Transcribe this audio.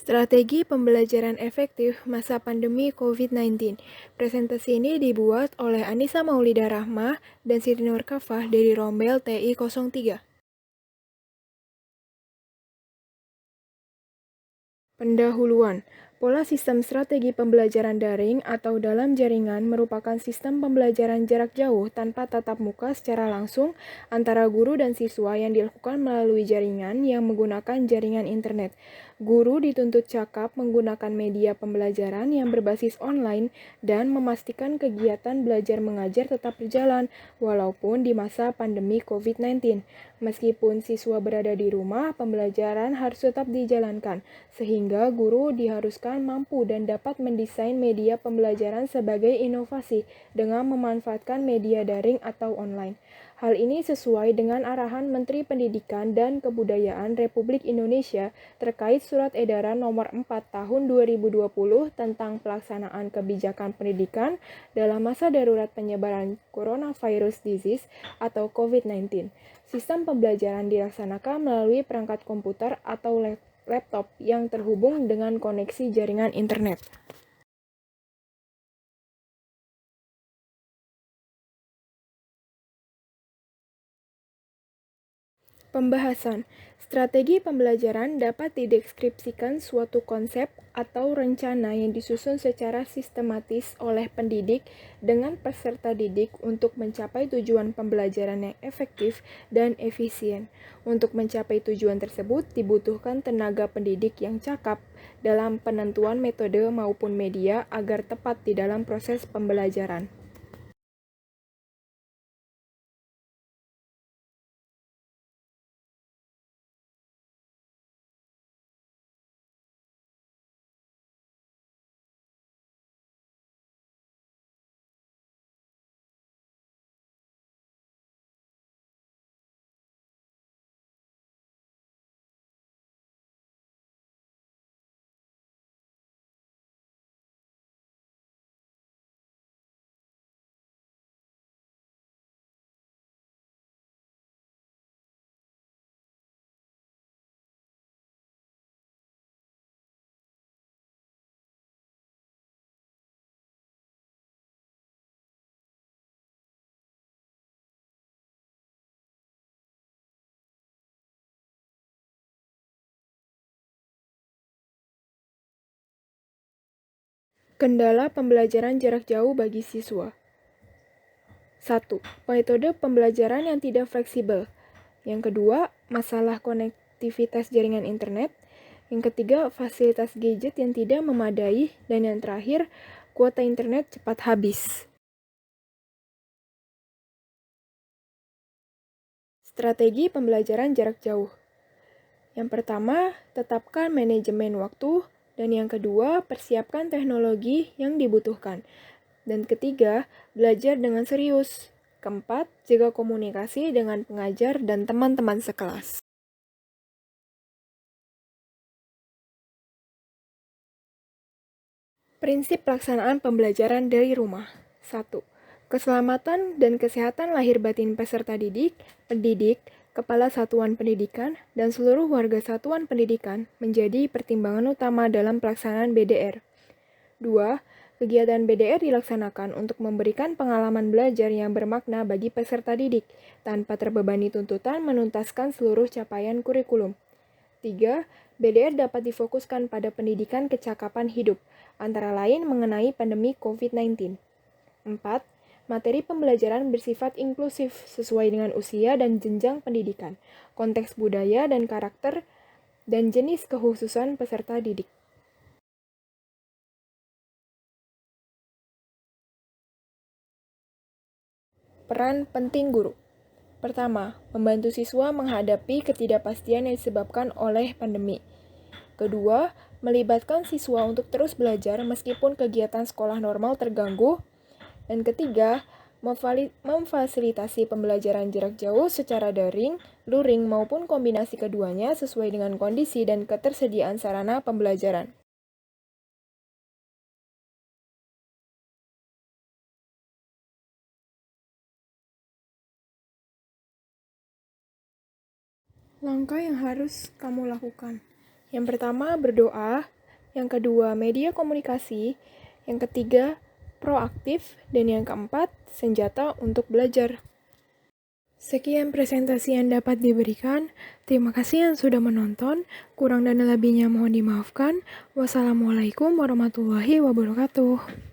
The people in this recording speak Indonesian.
Strategi pembelajaran efektif masa pandemi COVID-19. Presentasi ini dibuat oleh Anissa Maulida Rahmah dan Siti Nur Kafah dari Rombel TI 03. Pendahuluan. Pola sistem strategi pembelajaran daring atau dalam jaringan merupakan sistem pembelajaran jarak jauh tanpa tatap muka secara langsung antara guru dan siswa yang dilakukan melalui jaringan yang menggunakan jaringan internet. Guru dituntut cakap menggunakan media pembelajaran yang berbasis online dan memastikan kegiatan belajar mengajar tetap berjalan walaupun di masa pandemi COVID-19. Meskipun siswa berada di rumah, pembelajaran harus tetap dijalankan, sehingga guru diharuskan mampu dan dapat mendesain media pembelajaran sebagai inovasi dengan memanfaatkan media daring atau online. Hal ini sesuai dengan arahan Menteri Pendidikan dan Kebudayaan Republik Indonesia terkait Surat Edaran Nomor 4 Tahun 2020 tentang pelaksanaan kebijakan pendidikan dalam masa darurat penyebaran coronavirus disease atau COVID-19. Sistem pembelajaran dilaksanakan melalui perangkat komputer atau laptop yang terhubung dengan koneksi jaringan internet. Pembahasan. Strategi pembelajaran dapat dideskripsikan suatu konsep atau rencana yang disusun secara sistematis oleh pendidik dengan peserta didik untuk mencapai tujuan pembelajaran yang efektif dan efisien. Untuk mencapai tujuan tersebut dibutuhkan tenaga pendidik yang cakap dalam penentuan metode maupun media agar tepat di dalam proses pembelajaran. Kendala pembelajaran jarak jauh bagi siswa. 1. Metode pembelajaran yang tidak fleksibel. Yang kedua, masalah konektivitas jaringan internet. Yang ketiga, fasilitas gadget yang tidak memadai. Dan yang terakhir, kuota internet cepat habis. Strategi pembelajaran jarak jauh. Yang pertama, tetapkan manajemen waktu. Dan yang kedua, persiapkan teknologi yang dibutuhkan. Dan ketiga, belajar dengan serius. Keempat, jaga komunikasi dengan pengajar dan teman-teman sekelas. Prinsip pelaksanaan pembelajaran dari rumah. 1. Keselamatan dan kesehatan lahir batin peserta didik, pendidik, kepala satuan pendidikan, dan seluruh warga satuan pendidikan menjadi pertimbangan utama dalam pelaksanaan BDR. 2. Kegiatan BDR dilaksanakan untuk memberikan pengalaman belajar yang bermakna bagi peserta didik, tanpa terbebani tuntutan menuntaskan seluruh capaian kurikulum. 3. BDR dapat difokuskan pada pendidikan kecakapan hidup, antara lain mengenai pandemi COVID-19. 4. Materi pembelajaran bersifat inklusif sesuai dengan usia dan jenjang pendidikan, konteks budaya dan karakter, dan jenis kekhususan peserta didik. Peran penting guru. Pertama, membantu siswa menghadapi ketidakpastian yang disebabkan oleh pandemi. Kedua, melibatkan siswa untuk terus belajar meskipun kegiatan sekolah normal terganggu. Dan ketiga, memfasilitasi pembelajaran jarak jauh secara daring, luring maupun kombinasi keduanya sesuai dengan kondisi dan ketersediaan sarana pembelajaran. Langkah yang harus kamu lakukan. Yang pertama, berdoa. Yang kedua, media komunikasi. Yang ketiga, proaktif. Dan yang keempat, senjata untuk belajar. Sekian presentasi yang dapat diberikan. Terima kasih yang sudah menonton. Kurang dan lebihnya mohon dimaafkan. Wassalamualaikum warahmatullahi wabarakatuh.